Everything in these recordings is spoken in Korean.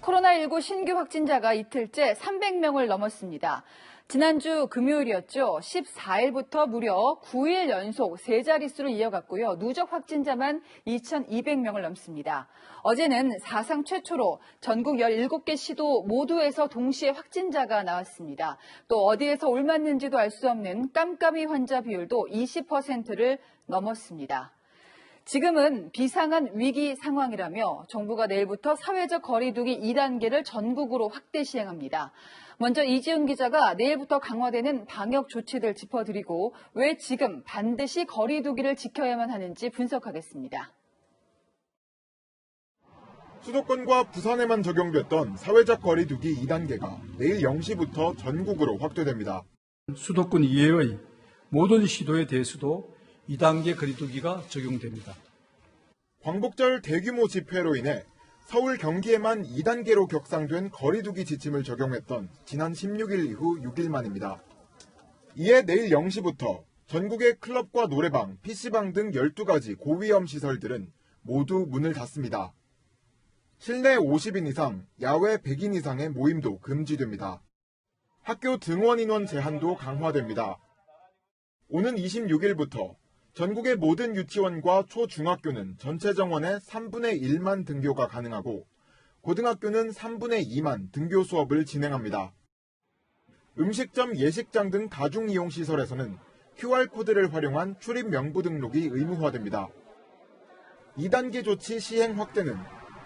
코로나19 신규 확진자가 이틀째 300명을 넘었습니다. 지난주 금요일이었죠. 14일부터 무려 9일 연속 세 자릿수를 이어갔고요. 누적 확진자만 2,200명을 넘습니다. 어제는 사상 최초로 전국 17개 시도 모두에서 동시에 확진자가 나왔습니다. 또 어디에서 옮았는지도 알 수 없는 깜깜이 환자 비율도 20%를 넘었습니다. 지금은 비상한 위기 상황이라며 정부가 내일부터 사회적 거리 두기 2단계를 전국으로 확대 시행합니다. 먼저 이지은 기자가 내일부터 강화되는 방역 조치들 짚어드리고 왜 지금 반드시 거리 두기를 지켜야만 하는지 분석하겠습니다. 수도권과 부산에만 적용됐던 사회적 거리 두기 2단계가 내일 0시부터 전국으로 확대됩니다. 수도권 이외의 모든 시도에 대해서도 2단계 거리두기가 적용됩니다. 광복절 대규모 집회로 인해 서울, 경기에만 2단계로 격상된 거리두기 지침을 적용했던 지난 16일 이후 6일 만입니다. 이에 내일 0시부터 전국의 클럽과 노래방, PC방 등 12가지 고위험 시설들은 모두 문을 닫습니다. 실내 50인 이상, 야외 100인 이상의 모임도 금지됩니다. 학교 등원 인원 제한도 강화됩니다. 오는 26일부터 전국의 모든 유치원과 초중학교는 전체 정원의 3분의 1만 등교가 가능하고 고등학교는 3분의 2만 등교 수업을 진행합니다. 음식점, 예식장 등 다중이용시설에서는 QR코드를 활용한 출입 명부 등록이 의무화됩니다. 2단계 조치 시행 확대는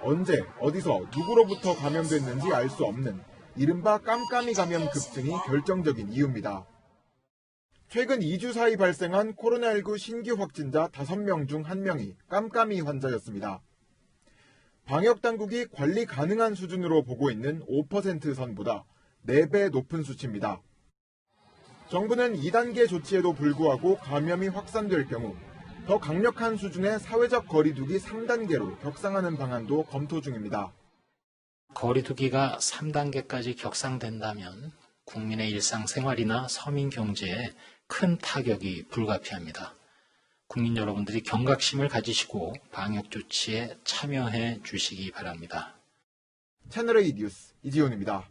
언제, 어디서, 누구로부터 감염됐는지 알 수 없는 이른바 깜깜이 감염 급증이 결정적인 이유입니다. 최근 2주 사이 발생한 코로나19 신규 확진자 5명 중 1명이 깜깜이 환자였습니다. 방역당국이 관리 가능한 수준으로 보고 있는 5% 선보다 4배 높은 수치입니다. 정부는 2단계 조치에도 불구하고 감염이 확산될 경우 더 강력한 수준의 사회적 거리두기 3단계로 격상하는 방안도 검토 중입니다. 거리두기가 3단계까지 격상된다면 국민의 일상생활이나 서민 경제에 큰 타격이 불가피합니다. 국민 여러분들이 경각심을 가지시고 방역 조치에 참여해 주시기 바랍니다. 채널A 뉴스 이지훈입니다.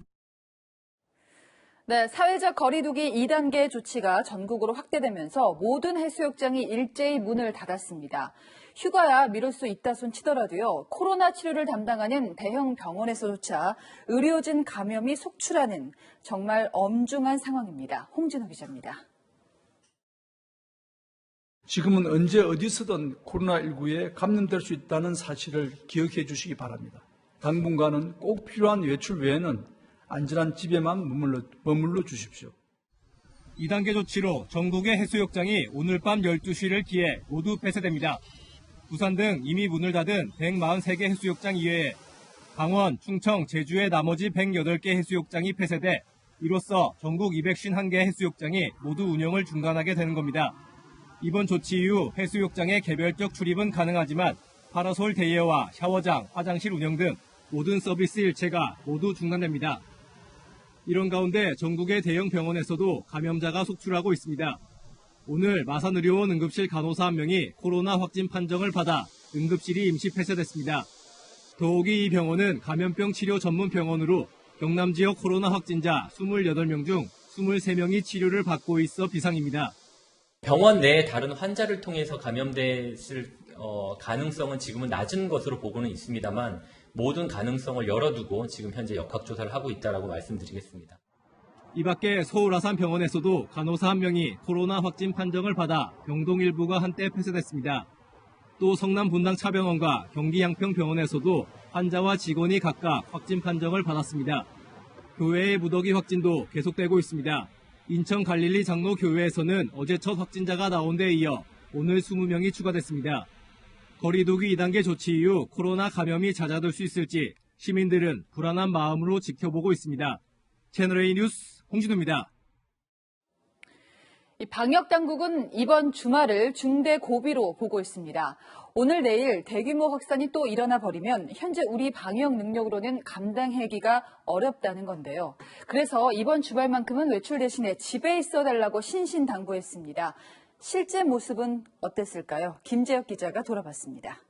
네, 사회적 거리두기 2단계 조치가 전국으로 확대되면서 모든 해수욕장이 일제히 문을 닫았습니다. 휴가야 미룰 수 있다 손 치더라도요, 코로나 치료를 담당하는 대형 병원에서조차 의료진 감염이 속출하는 정말 엄중한 상황입니다. 홍진호 기자입니다. 지금은 언제 어디서든 코로나19에 감염될 수 있다는 사실을 기억해 주시기 바랍니다. 당분간은 꼭 필요한 외출 외에는 안전한 집에만 머물러 주십시오. 2단계 조치로 전국의 해수욕장이 오늘 밤 12시를 기해 모두 폐쇄됩니다. 부산 등 이미 문을 닫은 143개 해수욕장 이외에 강원, 충청, 제주의 나머지 108개 해수욕장이 폐쇄돼 이로써 전국 251개 해수욕장이 모두 운영을 중단하게 되는 겁니다. 이번 조치 이후 해수욕장의 개별적 출입은 가능하지만 파라솔 대여와 샤워장, 화장실 운영 등 모든 서비스 일체가 모두 중단됩니다. 이런 가운데 전국의 대형 병원에서도 감염자가 속출하고 있습니다. 오늘 마산의료원 응급실 간호사 1명이 코로나 확진 판정을 받아 응급실이 임시 폐쇄됐습니다. 더욱이 이 병원은 감염병 치료 전문 병원으로 경남 지역 코로나 확진자 28명 중 23명이 치료를 받고 있어 비상입니다. 병원 내에 다른 환자를 통해서 감염됐을 가능성은 지금은 낮은 것으로 보고는 있습니다만 모든 가능성을 열어두고 지금 현재 역학조사를 하고 있다고 말씀드리겠습니다. 이 밖에 서울 아산병원에서도 간호사 1명이 코로나 확진 판정을 받아 병동 일부가 한때 폐쇄됐습니다. 또 성남 분당차병원과 경기 양평병원에서도 환자와 직원이 각각 확진 판정을 받았습니다. 교회의 무더기 확진도 계속되고 있습니다. 인천 갈릴리 장로교회에서는 어제 첫 확진자가 나온 데 이어 오늘 20명이 추가됐습니다. 거리두기 2단계 조치 이후 코로나 감염이 잦아들 수 있을지 시민들은 불안한 마음으로 지켜보고 있습니다. 채널A 뉴스 홍진우입니다. 방역 당국은 이번 주말을 중대 고비로 보고 있습니다. 오늘 내일 대규모 확산이 또 일어나 버리면 현재 우리 방역 능력으로는 감당하기가 어렵다는 건데요. 그래서 이번 주말만큼은 외출 대신에 집에 있어 달라고 신신당부했습니다. 실제 모습은 어땠을까요? 김재혁 기자가 돌아봤습니다.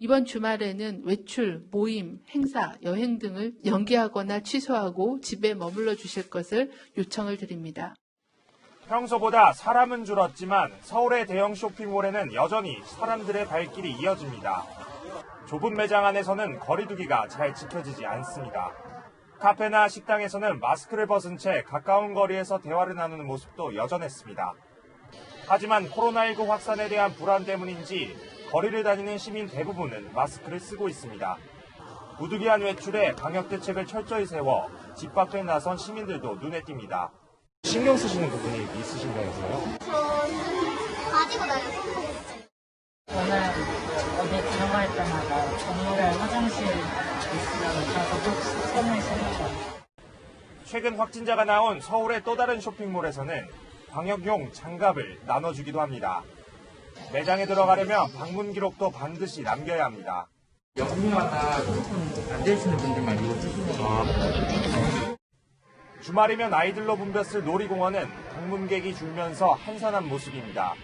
이번 주말에는 외출, 모임, 행사, 여행 등을 연기하거나 취소하고 집에 머물러 주실 것을 요청을 드립니다. 평소보다 사람은 줄었지만 서울의 대형 쇼핑몰에는 여전히 사람들의 발길이 이어집니다. 좁은 매장 안에서는 거리두기가 잘 지켜지지 않습니다. 카페나 식당에서는 마스크를 벗은 채 가까운 거리에서 대화를 나누는 모습도 여전했습니다. 하지만 코로나19 확산에 대한 불안 때문인지 거리를 다니는 시민 대부분은 마스크를 쓰고 있습니다. 부득이한 외출에 방역 대책을 철저히 세워 집 밖에 나선 시민들도 눈에 띕니다. 신경 쓰시는 부분이 있으신가요? 저는 가지고 다녀요. 저는 어디 들어갈 때마다 정물에 화장실 있으면 가서 꼭 손을 씻어요. 최근 확진자가 나온 서울의 또 다른 쇼핑몰에서는 방역용 장갑을 나눠주기도 합니다. 매장에 들어가려면 방문 기록도 반드시 남겨야 합니다. 여성마다 안 되시는 분들만 이거 쓰시는 거예요. 주말이면 아이들로 붐볐을 놀이공원은 방문객이 줄면서 한산한 모습입니다.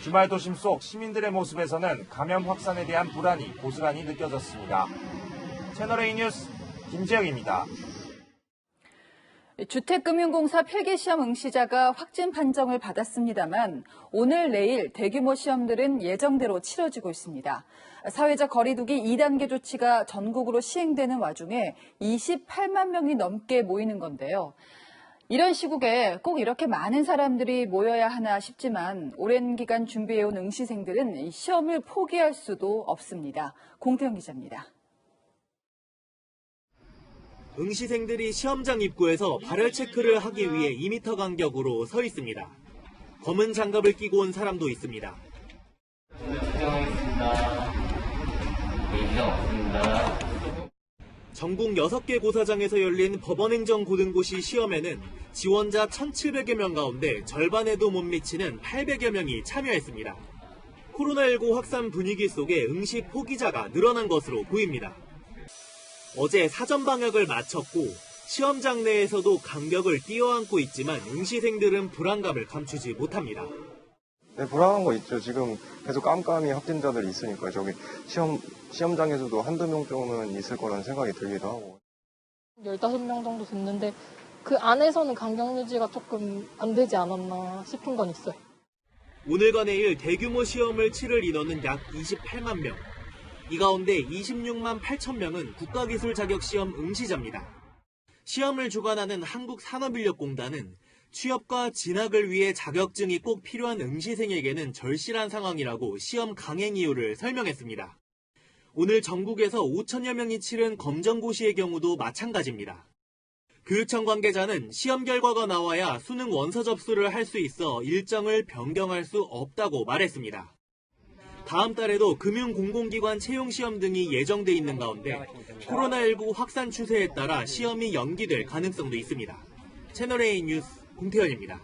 주말 도심 속 시민들의 모습에서는 감염 확산에 대한 불안이 고스란히 느껴졌습니다. 채널A 뉴스 김재영입니다. 주택금융공사 필기시험 응시자가 확진 판정을 받았습니다만 오늘 내일 대규모 시험들은 예정대로 치러지고 있습니다. 사회적 거리두기 2단계 조치가 전국으로 시행되는 와중에 28만 명이 넘게 모이는 건데요. 이런 시국에 꼭 이렇게 많은 사람들이 모여야 하나 싶지만 오랜 기간 준비해온 응시생들은 시험을 포기할 수도 없습니다. 공태영 기자입니다. 응시생들이 시험장 입구에서 발열 체크를 하기 위해 2m 간격으로 서 있습니다. 검은 장갑을 끼고 온 사람도 있습니다. 전국 6개 고사장에서 열린 법원행정고등고시 시험에는 지원자 1,700여 명 가운데 절반에도 못 미치는 800여 명이 참여했습니다. 코로나19 확산 분위기 속에 응시 포기자가 늘어난 것으로 보입니다. 어제 사전 방역을 마쳤고 시험장 내에서도 간격을 뛰어안고 있지만 응시생들은 불안감을 감추지 못합니다. 네, 불안한 거 있죠. 지금 계속 깜깜이 확진자들이 있으니까 저기 시험장에서도 한두 명 정도는 있을 거라는 생각이 들기도 하고. 15명 정도 됐는데 그 안에서는 간격 유지가 조금 안 되지 않았나 싶은 건 있어요. 오늘과 내일 대규모 시험을 치를 인원은 약 28만 명. 이 가운데 26만 8천 명은 국가기술 자격시험 응시자입니다. 시험을 주관하는 한국산업인력공단은 취업과 진학을 위해 자격증이 꼭 필요한 응시생에게는 절실한 상황이라고 시험 강행 이유를 설명했습니다. 오늘 전국에서 5천여 명이 치른 검정고시의 경우도 마찬가지입니다. 교육청 관계자는 시험 결과가 나와야 수능 원서 접수를 할 수 있어 일정을 변경할 수 없다고 말했습니다. 다음 달에도 금융공공기관 채용시험 등이 예정돼 있는 가운데 코로나19 확산 추세에 따라 시험이 연기될 가능성도 있습니다. 채널A 뉴스 공태현입니다.